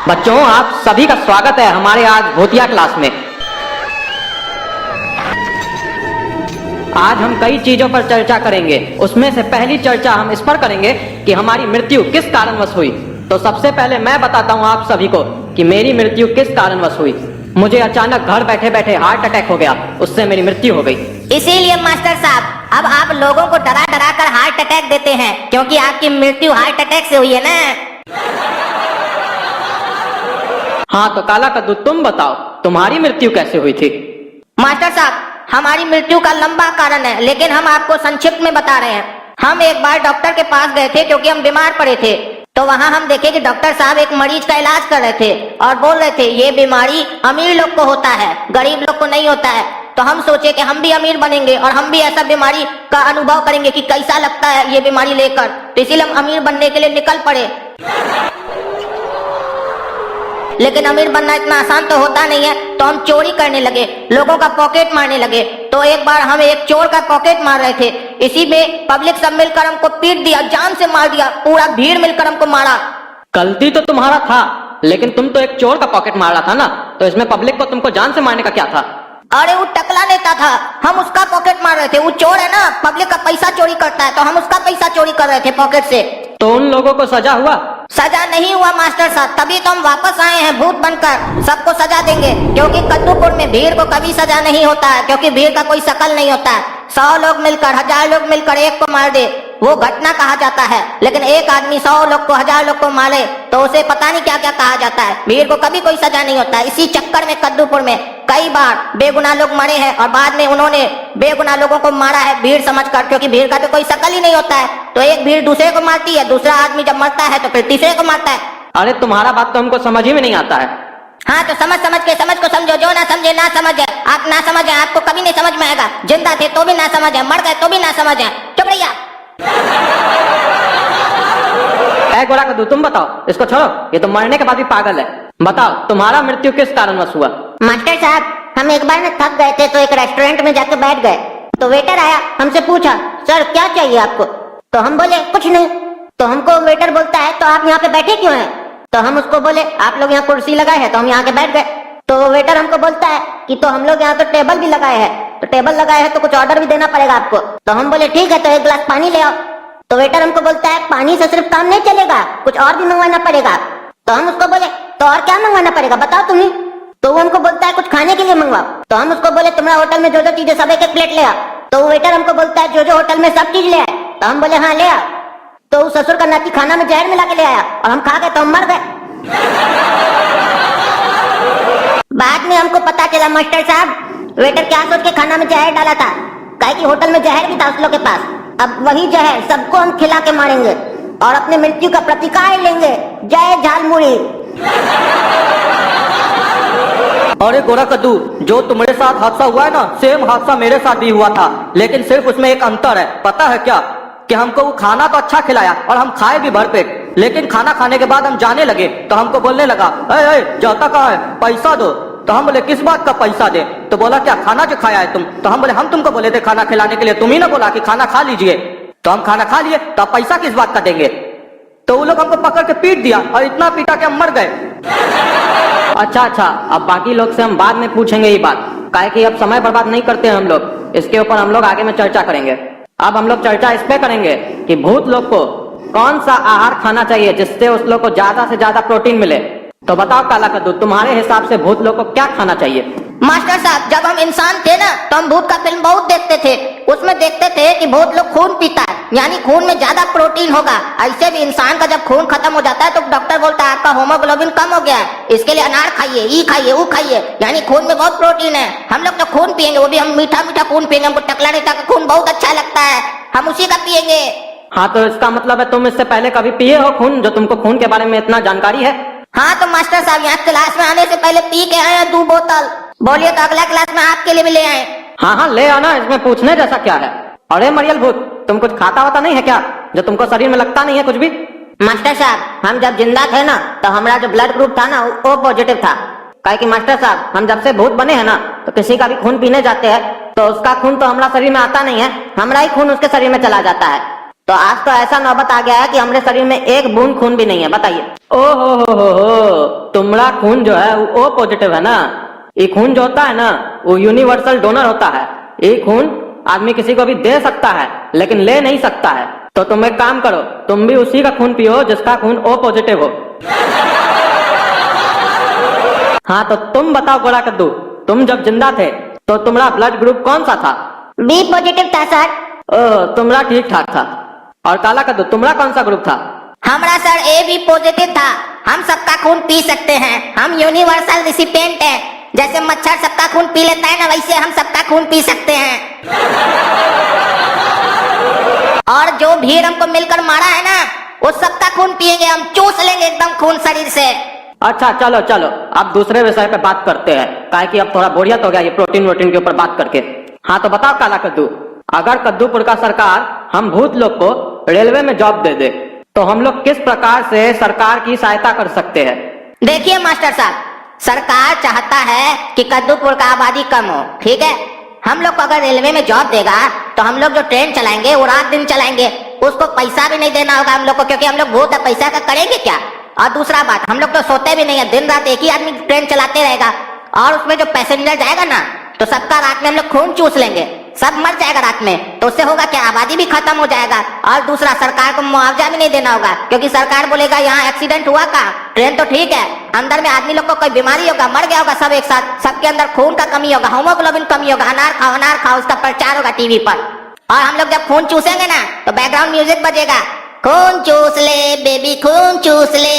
बच्चों, आप सभी का स्वागत है हमारे आज भूतिया क्लास में। आज हम कई चीजों पर चर्चा करेंगे। उसमें से पहली चर्चा हम इस पर करेंगे कि हमारी मृत्यु किस कारणवश हुई। तो सबसे पहले मैं बताता हूँ आप सभी को कि मेरी मृत्यु किस कारणवश हुई। मुझे अचानक घर बैठे बैठे हार्ट अटैक हो गया, उससे मेरी मृत्यु हो गई। इसीलिए मास्टर साहब अब आप लोगों को डरा डरा कर हार्ट अटैक देते हैं, क्योंकि आपकी मृत्यु हार्ट अटैक से हुई है ना। हाँ तो काला कद्दू, तुम बताओ तुम्हारी मृत्यु कैसे हुई थी? मास्टर साहब, हमारी मृत्यु का लंबा कारण है, लेकिन हम आपको संक्षिप्त में बता रहे हैं। हम एक बार डॉक्टर के पास गए थे क्योंकि हम बीमार पड़े थे। तो वहाँ हम देखे कि डॉक्टर साहब एक मरीज का इलाज कर रहे थे और बोल रहे थे ये बीमारी अमीर लोग को होता है, गरीब लोग को नहीं होता है। तो हम सोचे कि हम भी अमीर बनेंगे और हम भी ऐसा बीमारी का अनुभव करेंगे कि कैसा लगता है ये बीमारी लेकर। तो इसीलिए हम अमीर बनने के लिए निकल पड़े। लेकिन अमीर बनना इतना आसान तो होता नहीं है, तो हम चोरी करने लगे, लोगों का पॉकेट मारने लगे। तो एक बार हम एक चोर का पॉकेट मार रहे थे, इसी में पब्लिक सब मिलकर हमको पीट दिया, जान से मार दिया, पूरा भीड़ मिलकर हमको मारा। गलती तो तुम्हारा था, लेकिन तुम तो एक चोर का पॉकेट मार रहा था ना, तो इसमें पब्लिक को तुमको जान से मारने का क्या था? अरे वो टकला नेता था, हम उसका पॉकेट मार रहे थे। वो चोर है ना, पब्लिक का पैसा चोरी करता है, तो हम उसका पैसा चोरी कर रहे थे पॉकेट से। तो उन लोगों को सजा हुआ? सजा नहीं हुआ मास्टर साहब, तभी तो हम वापस आए हैं भूत बनकर। सबको सजा देंगे, क्योंकि कद्दूपुर में भीड़ को कभी सजा नहीं होता है, क्योंकि भीड़ का कोई शकल नहीं होता है। 100 लोग मिलकर, 1000 लोग मिलकर एक को मार दे, वो घटना कहा जाता है। लेकिन एक आदमी 100 लोग को, 1000 लोग को मारे तो उसे पता नहीं क्या क्या कहा जाता है। भीड़ को कभी कोई सजा नहीं होता है। इसी चक्कर में कद्दूपुर में कई बार बेगुनाह लोग मरे हैं और बाद में उन्होंने बेगुनाह लोगों को मारा है भीड़ समझकर, क्योंकि भीड़ का तो कोई शकल ही नहीं होता है। तो एक भीड़ दूसरे को मारती है, दूसरा आदमी जब मरता है तो फिर तीसरे को मारता है। अरे तुम्हारा बात तो हमको समझ ही में नहीं आता है। हाँ तो समझ के समझ को समझो, जो ना समझे ना समझे। आप ना समझे, आपको कभी नहीं समझ में आएगा। जिंदा थे तो भी ना समझे, मर गए तो भी ना समझे। चुप रहिए। गोरा कद्दू, तुम बताओ, इसको छोड़ो, ये तो मरने के बाद भी पागल है। बताओ तुम्हारा मृत्यु किस कारणवश हुआ? मास्टर साहब, हम एक बार थक गए थे तो एक रेस्टोरेंट में जाके बैठ गए। तो वेटर आया, हमसे पूछा सर क्या चाहिए आपको? तो हम बोले कुछ नहीं। तो हमको वेटर बोलता है तो आप यहाँ पे बैठे क्यों हैं? तो हम उसको बोले आप लोग यहाँ कुर्सी लगाए हैं तो हम यहाँ के बैठ गए। तो वेटर हमको बोलता है कि तो हम लोग यहाँ तो टेबल भी लगाए हैं, तो टेबल लगाए हैं तो कुछ ऑर्डर भी देना पड़ेगा आपको। तो हम बोले ठीक है, तो एक गिलास पानी ले आओ। तो वेटर हमको बोलता है पानी से सिर्फ काम नहीं चलेगा, कुछ और भी मंगवाना पड़ेगा। तो हम उसको बोले तो और क्या मंगवाना पड़ेगा बताओ तुम्हें? तो वो हमको बोलता है कुछ खाने के लिए मंगवाओ। तो हम उसको बोले तुम्हारा होटल में जो जो चीजें सब एक प्लेट ले आओ। तो वेटर हमको बोलता है जो जो होटल में सब चीज ले आए। तो हम बोले हाँ ले आओ। तो उस ससुर का नाती खाना में जहर मिला के ले आया और हम खा गए तो हम मर गए। बाद में हमको पता चला मास्टर साहब वेटर क्या सोच के खाना में जहर डाला था, काहे कि होटल में जहर भी था उस लोग के पास। अब वही जहर सबको हम खिला के मारेंगे और अपने मृत्यु का प्रतिकार लेंगे। जय झालमुड़ी। अरे गोरा कद्दू, जो तुम्हारे साथ हादसा हुआ है ना, सेम हादसा मेरे साथ भी हुआ था, लेकिन सिर्फ उसमें एक अंतर है। पता है क्या? कि हमको वो खाना तो अच्छा खिलाया और हम खाए भी भरपेट, लेकिन खाना खाने के बाद हम जाने लगे तो हमको बोलने लगा ए जाता कहाँ है, पैसा दो। तो हम बोले किस बात का पैसा दे? तो बोला क्या खाना जो खाया है तुम? तो हम बोले हम तुमको बोले थे खाना खिलाने के लिए, तुम ही ना बोला कि खाना खा लीजिए। तो हम खाना खा लिए, तो आप पैसा किस बात का देंगे? तो वो लोग हमको पकड़ के पीट दिया और इतना पीटा कि हम मर गए। अच्छा, अब बाकी लोग से हम बाद में पूछेंगे ये बात, काहे कि अब समय बर्बाद नहीं करते हैं हम लोग। इसके ऊपर हम लोग आगे में चर्चा करेंगे। अब हम लोग चर्चा इस पे करेंगे कि भूत लोग को कौन सा आहार खाना चाहिए जिससे उस लोग को ज्यादा से ज्यादा प्रोटीन मिले। तो बताओ काला कद्दू, तुम्हारे हिसाब से भूत लोग को क्या खाना चाहिए? मास्टर साहब, जब हम इंसान थे ना तो हम भूत का फिल्म बहुत देखते थे। उसमें देखते थे कि भूत लोग खून पीता है, यानी खून में ज्यादा प्रोटीन होगा। ऐसे भी इंसान का जब खून खत्म हो जाता है तो डॉक्टर बोलता है आपका हीमोग्लोबिन कम हो गया है, इसके लिए अनार खाइए, ई खाइए, वो खाइए, यानी खून में बहुत प्रोटीन है। हम लोग तो खून पियेंगे, वो भी हम मीठा मीठा खून पियेंगे। हमको टकला नेता का खून बहुत अच्छा लगता है, हम उसी का पियेंगे। हाँ तो इसका मतलब है तुम इससे पहले कभी पिए हो खून, जो तुमको खून के बारे में इतना जानकारी है? हाँ तो मास्टर साहब यहाँ क्लास में आने से पहले पी के आए हैं 2 बोतल। बोलिए तो अगला क्लास में आपके लिए भी ले आए। हाँ ले आना, इसमें पूछने जैसा क्या है? अरे मरियल भूत, तुम कुछ खाता वाता नहीं है क्या, जो तुमको शरीर में लगता नहीं है कुछ भी? मास्टर साहब, हम जब जिंदा थे ना तो हमारा जो ब्लड ग्रुप था ना वो पॉजिटिव था। काहे कि मास्टर साहब हम जब से भूत बने हैं ना तो किसी का भी खून पीने जाते हैं तो उसका खून तो हमारा शरीर में आता नहीं है, हमारा ही खून उसके शरीर में चला जाता है। तो आज तो ऐसा नौबत आ गया है कि हमारे शरीर में एक बूंद खून भी नहीं है। बताइए। ओ हो, तुम तुम्हारा खून जो है वो ओ पॉजिटिव है ना। ये खून जो होता है ना वो यूनिवर्सल डोनर होता है। ये खून आदमी किसी को भी दे सकता है लेकिन ले नहीं सकता है। तो तुम एक काम करो, तुम भी उसी का खून पियो जिसका खून ओ पॉजिटिव हो। हाँ तो तुम बताओ गोरा कद्दू, तुम जब जिंदा थे तो तुम्हारा ब्लड ग्रुप कौन सा था? बी पॉजिटिव था सर। ओ तुम्हारा ठीक ठाक था। और काला कद्दू तुम्हारा कौन सा ग्रुप था? हमारा सर ए बी पॉजिटिव था। हम सबका खून पी सकते हैं, हम यूनिवर्सल रिसिपिएंट हैं। जैसे मच्छर सबका खून पी लेता है ना, वैसे हम सबका खून पी सकते हैं। और जो भीड़ हमको मिलकर मारा है ना, वो सबका खून पिएंगे हम, चूस लेंगे एकदम खून शरीर से। अच्छा चलो चलो अब दूसरे विषय पे बात करते हैं, काहे कि अब थोड़ा बोरियत हो गया ये प्रोटीन वोटीन के ऊपर बात करके। हाँ तो बताओ काला कद्दू, अगर कद्दूपुर का सरकार हम भूत लोग को रेलवे में जॉब दे दे तो हम लोग किस प्रकार से सरकार की सहायता कर सकते हैं? देखिए मास्टर साहब, सरकार चाहता है कि कद्दूपुर का आबादी कम हो, ठीक है। हम लोग को अगर रेलवे में जॉब देगा तो हम लोग जो ट्रेन चलाएंगे वो रात दिन चलाएंगे, उसको पैसा भी नहीं देना होगा हम लोग को, क्योंकि हम लोग भूत है, पैसा का करेंगे क्या। और दूसरा बात, हम लोग तो सोते भी नहीं है, दिन रात एक ही आदमी ट्रेन चलाते रहेगा। और उसमें जो पैसेंजर जाएगा ना तो सबका रात में हम लोग खून चूस लेंगे, सब मर जाएगा रात में। तो उससे होगा क्या, आबादी भी खत्म हो जाएगा। और दूसरा, सरकार को मुआवजा भी नहीं देना होगा, क्योंकि सरकार बोलेगा यहाँ एक्सीडेंट हुआ का, ट्रेन तो ठीक है, अंदर में आदमी लोग को कोई बीमारी होगा, मर गया होगा सब एक साथ, सबके अंदर खून का कमी होगा, हीमोग्लोबिन कमी होगा, अनार खाओ उसका प्रचार होगा टीवी पर। और हम लोग जब खून चूसेंगे ना तो बैकग्राउंड म्यूजिक बजेगा, खून चूस ले बेबी खून चूस ले।